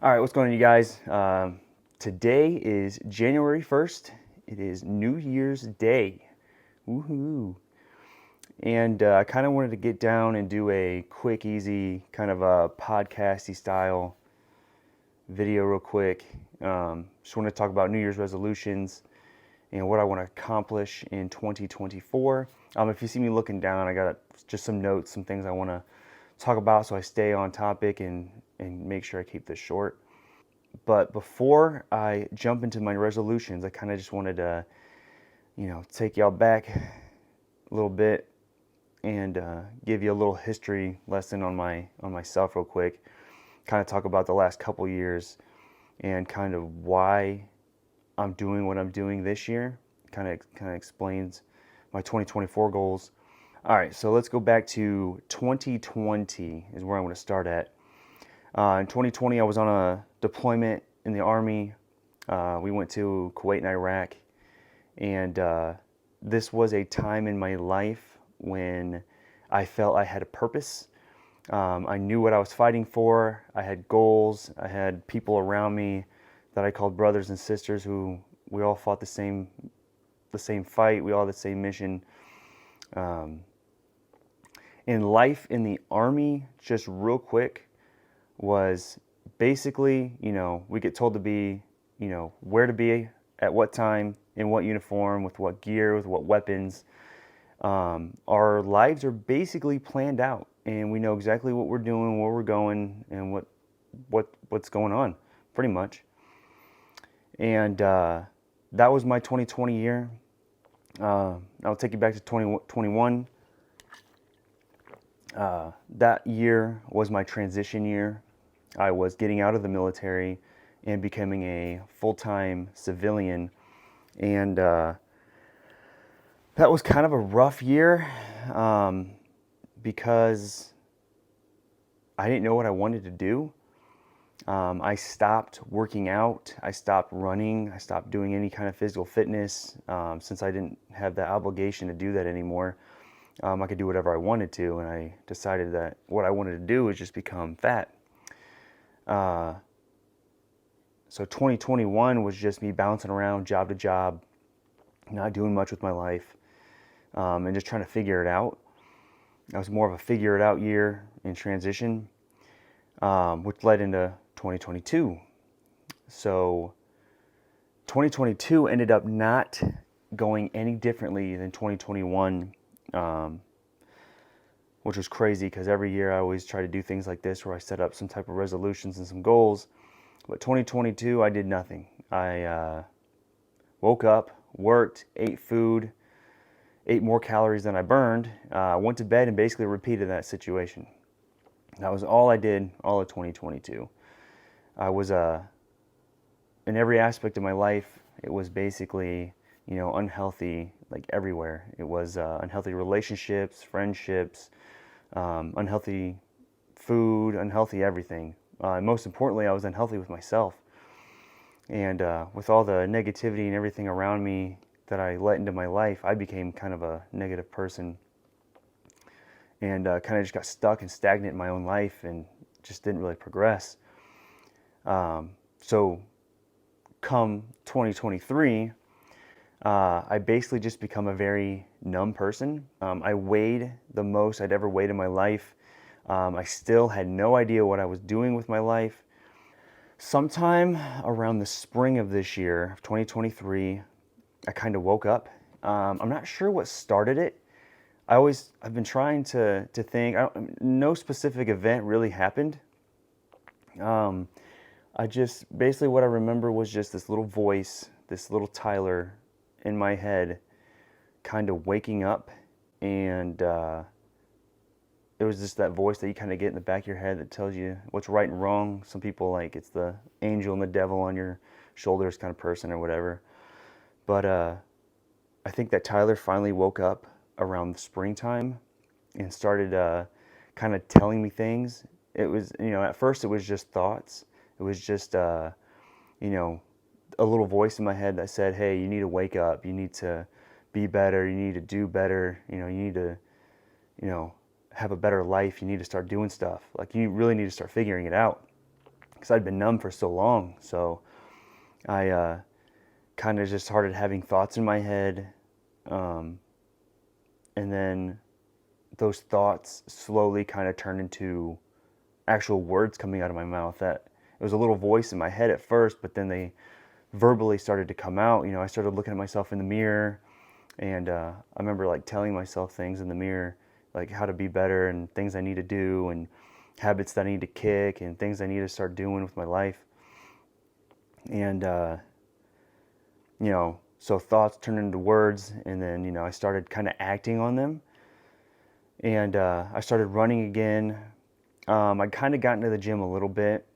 All right, what's going on, you guys? Today is January 1st. It is New Year's Day. Woohoo! And I kind of wanted to get down and do a quick, easy, kind of a podcasty style video real quick. Just want to talk about New Year's resolutions and what I want to accomplish in 2024. If you see me looking down, I got just some notes, some things I want to talk about so I stay on topic and make sure I keep this short. But before I jump into my resolutions, I kind of just wanted to, take y'all back a little bit and give you a little history lesson on myself real quick. Kind of talk about the last couple years and kind of why I'm doing what I'm doing this year. Kind of explains my 2024 goals. All right, so let's go back to 2020 is where I want to start at. In 2020, I was on a deployment in the Army. We went to Kuwait and Iraq, and this was a time in my life when I felt I had a purpose. I knew what I was fighting for. I had goals. I had people around me that I called brothers and sisters who we all fought the same fight. We all had the same mission. In life in the Army, just real quick, was basically, we get told to be, where to be at what time, in what uniform, with what gear, with what weapons. Our lives are basically planned out, and we know exactly what we're doing, where we're going, and what's going on, pretty much. And that was my 2020 year. I'll take you back to 2021. That year was my transition year. I was getting out of the military and becoming a full-time civilian. And that was kind of a rough year because I didn't know what I wanted to do. I stopped working out. I stopped running. I stopped doing any kind of physical fitness since I didn't have the obligation to do that anymore. I could do whatever I wanted to, and I decided that what I wanted to do was just become fat. So 2021 was just me bouncing around job to job, not doing much with my life, and just trying to figure it out. That was more of a figure it out year in transition, which led into 2022. So 2022 ended up not going any differently than 2021. Which was crazy because every year I always try to do things like this where I set up some type of resolutions and some goals. But 2022, I did nothing. I woke up, worked, ate food, ate more calories than I burned, went to bed, and basically repeated that situation. That was all I did all of 2022. I was, in every aspect of my life, it was basically, unhealthy, like everywhere. It was unhealthy relationships, friendships, unhealthy food, unhealthy everything. Most importantly, I was unhealthy with myself. And with all the negativity and everything around me that I let into my life, I became kind of a negative person and kind of just got stuck and stagnant in my own life and just didn't really progress. So come 2023, I basically just become a very numb person. I weighed the most I'd ever weighed in my life. I still had no idea what I was doing with my life. Sometime around the spring of this year, of 2023, I kind of woke up. I'm not sure what started it. I've been trying to think. No specific event really happened. Basically what I remember was just this little voice, this little Tyler in my head kind of waking up, and it was just that voice that you kind of get in the back of your head that tells you what's right and wrong. Some people like it's the angel and the devil on your shoulders kind of person or whatever. But I think that Tyler finally woke up around the springtime and started kind of telling me things. It was, at first it was just thoughts. It was just, a little voice in my head that said, hey, you need to wake up. You need to be better. You need to do better. You need to, have a better life. You need to start doing stuff. Like, you really need to start figuring it out. because I'd been numb for so long. So I kind of just started having thoughts in my head, and then those thoughts slowly kind of turned into actual words coming out of my mouth. That it was a little voice in my head at first, but then they verbally started to come out. I started looking at myself in the mirror, and I remember like telling myself things in the mirror, like how to be better and things I need to do and habits that I need to kick and things I need to start doing with my life. And so thoughts turned into words, and then I started kind of acting on them, and I started running again. I kind of got into the gym a little bit,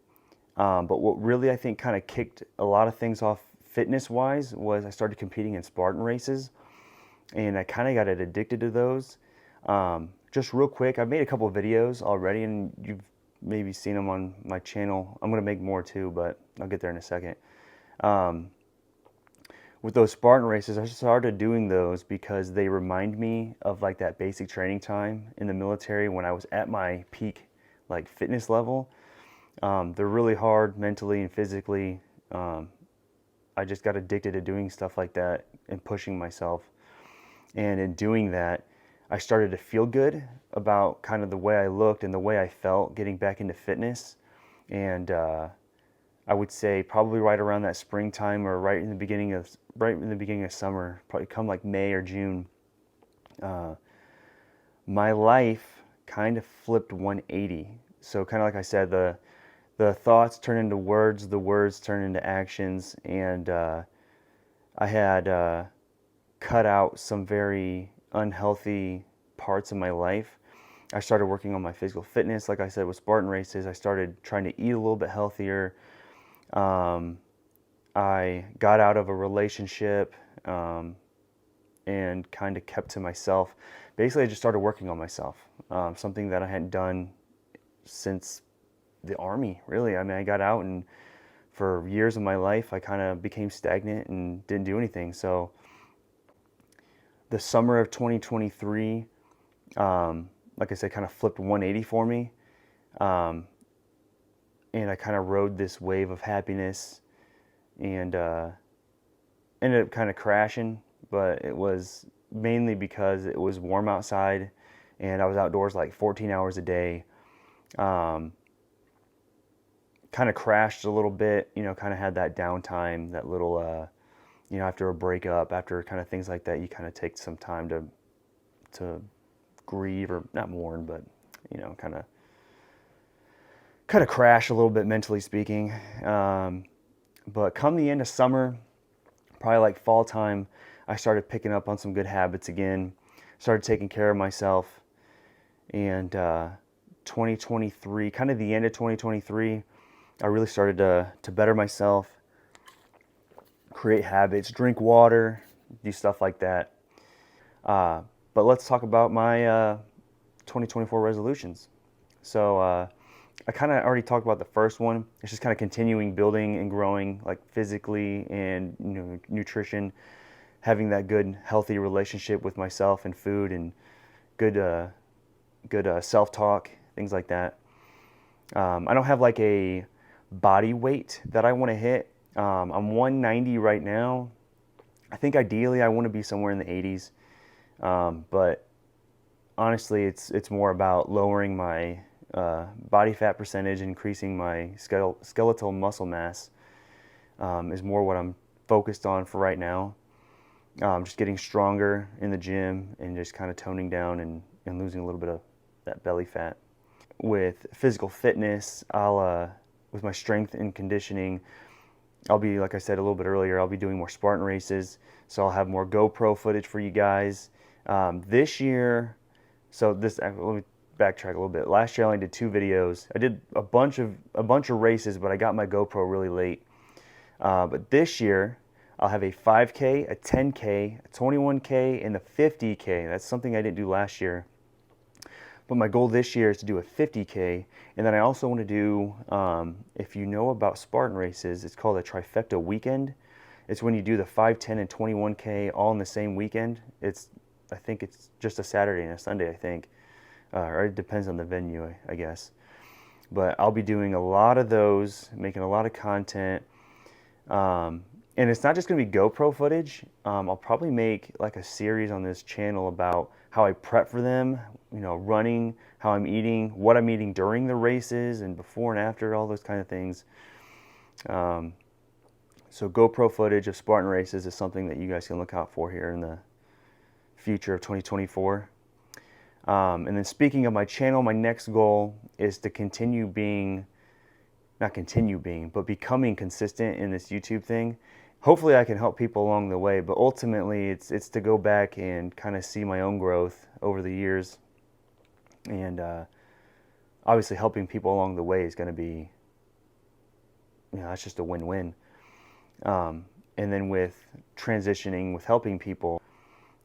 but what really I think kind of kicked a lot of things off fitness-wise was I started competing in Spartan races, and I kind of got addicted to those. Just real quick, I've made a couple of videos already, and you've maybe seen them on my channel. I'm going to make more too, but I'll get there in a second. With those Spartan races, I started doing those because they remind me of like that basic training time in the military when I was at my peak like fitness level. They're really hard mentally and physically. I just got addicted to doing stuff like that and pushing myself. And in doing that, I started to feel good about kind of the way I looked and the way I felt getting back into fitness. And I would say probably right around that springtime or right in the beginning of summer, probably come like May or June, my life kind of flipped 180. So kind of like I said, the thoughts turn into words, the words turn into actions, and I had cut out some very unhealthy parts of my life. I started working on my physical fitness, like I said, with Spartan races. I started trying to eat a little bit healthier. I got out of a relationship and kind of kept to myself. Basically, I just started working on myself, something that I hadn't done since the Army, really. I mean, I got out, and for years of my life, I kind of became stagnant and didn't do anything. So the summer of 2023, like I said, kind of flipped 180 for me. And I kind of rode this wave of happiness and ended up kind of crashing, but it was mainly because it was warm outside and I was outdoors like 14 hours a day. Kind of crashed a little bit, kind of had that downtime, that little, after a breakup, after kind of things like that, you kind of take some time to grieve, or not mourn, but, kind of crash a little bit mentally speaking. But come the end of summer, probably like fall time, I started picking up on some good habits again, started taking care of myself. And 2023, kind of the end of 2023, I really started to better myself, create habits, drink water, do stuff like that. But let's talk about my 2024 resolutions. So I kind of already talked about the first one. It's just kind of continuing building and growing, like physically and nutrition, having that good, healthy relationship with myself and food, and good self-talk, things like that. I don't have like a body weight that I want to hit. I'm 190 right now. I think ideally I want to be somewhere in the 80s, but honestly, it's more about lowering my body fat percentage, increasing my skeletal muscle mass is more what I'm focused on for right now. Just getting stronger in the gym and just kind of toning down and losing a little bit of that belly fat. With physical fitness, with my strength and conditioning, I'll be, like I said a little bit earlier, I'll be doing more Spartan races, so I'll have more GoPro footage for you guys. This year, let me backtrack a little bit. Last year I only did 2 videos. I did a bunch of races, but I got my GoPro really late. But this year I'll have a 5K, a 10K, a 21K, and a 50K. That's something I didn't do last year. But my goal this year is to do a 50K, and then I also want to do, if you know about Spartan races, it's called a trifecta weekend. It's when you do the 5, 10, and 21K all in the same weekend. I think it's just a Saturday and a Sunday, I think. Or it depends on the venue, I guess. But I'll be doing a lot of those, making a lot of content. And it's not just going to be GoPro footage. I'll probably make like a series on this channel about how I prep for them, running, how I'm eating, what I'm eating during the races and before and after, all those kind of things. So GoPro footage of Spartan races is something that you guys can look out for here in the future of 2024. And then speaking of my channel, my next goal is to but becoming consistent in this YouTube thing. Hopefully I can help people along the way, but ultimately it's to go back and kind of see my own growth over the years. And obviously helping people along the way is going to be, that's just a win-win. And then with transitioning, with helping people,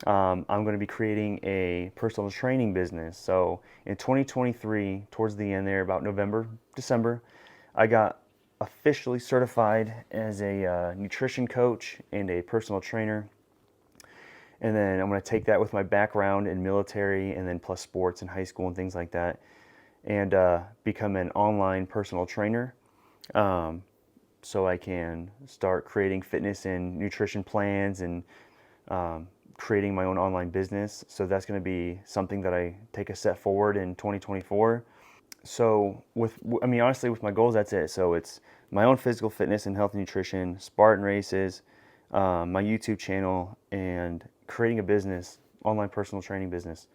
I'm going to be creating a personal training business. So in 2023, towards the end there, about November, December, I got officially certified as a nutrition coach and a personal trainer. And then I'm going to take that with my background in military and then plus sports in high school and things like that, and become an online personal trainer. So I can start creating fitness and nutrition plans and creating my own online business. So that's going to be something that I take a step forward in 2024. So honestly, with my goals, that's it. So it's my own physical fitness and health and nutrition, Spartan races, my YouTube channel, and creating a business, online personal training business.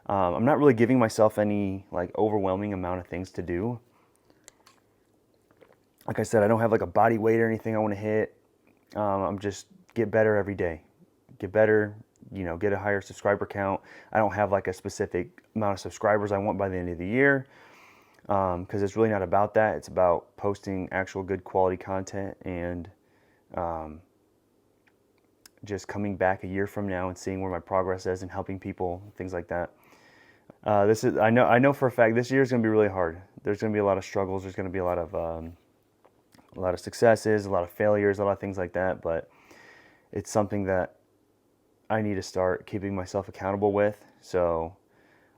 I'm not really giving myself any like overwhelming amount of things to do. Like I said, I don't have like a body weight or anything I want to hit. I'm just get better every day. Get better, get a higher subscriber count. I don't have like a specific amount of subscribers I want by the end of the year, because it's really not about that. It's about posting actual good quality content and just coming back a year from now and seeing where my progress is and helping people, things like that. I know for a fact this year is going to be really hard. There's going to be a lot of struggles. There's going to be a lot of successes, a lot of failures, a lot of things like that. But it's something that I need to start keeping myself accountable with. So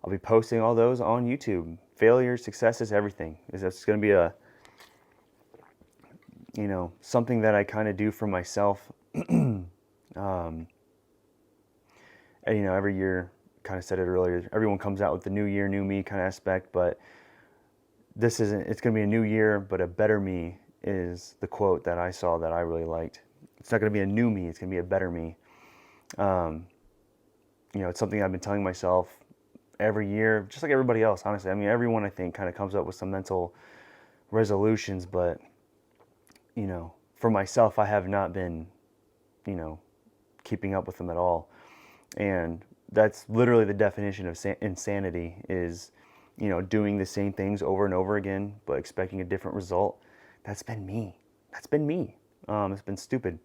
I'll be posting all those on YouTube. Failures, successes, everything. It's going to be something that I kind of do for myself. Every year, kind of said it earlier, everyone comes out with the new year, new me kind of aspect, but it's going to be a new year, but a better me is the quote that I saw that I really liked. It's not going to be a new me, it's going to be a better me. It's something I've been telling myself every year, just like everybody else, honestly. Everyone, I think, kind of comes up with some mental resolutions, but, for myself, I have not been, keeping up with them at all. And that's literally the definition of insanity is, doing the same things over and over again, but expecting a different result. That's been me. It's been stupid.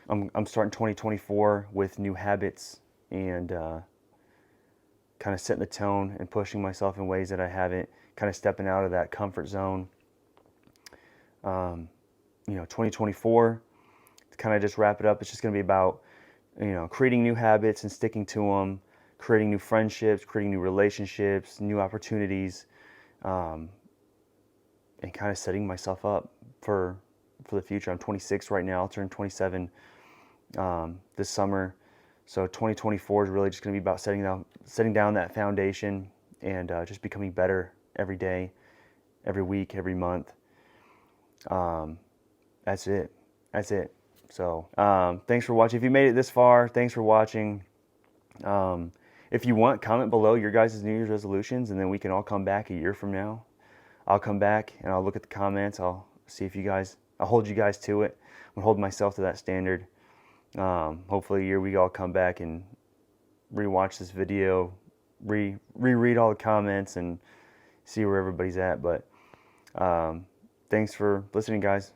I'm starting 2024 with new habits and kind of setting the tone and pushing myself in ways that I haven't, kind of stepping out of that comfort zone. 2024, to kind of just wrap it up, it's just going to be about, creating new habits and sticking to them, creating new friendships, creating new relationships, new opportunities, and kind of setting myself up for the future. I'm 26 right now. I'll turn 27 this summer. So 2024 is really just going to be about setting down that foundation and just becoming better every day, every week, every month. That's it. So thanks for watching. If you made it this far, thanks for watching. If you want, comment below your guys' New Year's resolutions, and then we can all come back a year from now. I'll come back and I'll look at the comments. I'll see if I'll hold you guys to it. I'm hold myself to that standard. Hopefully a year we all come back and rewatch this video, reread all the comments and see where everybody's at. But thanks for listening, guys.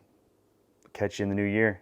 Catch you in the new year.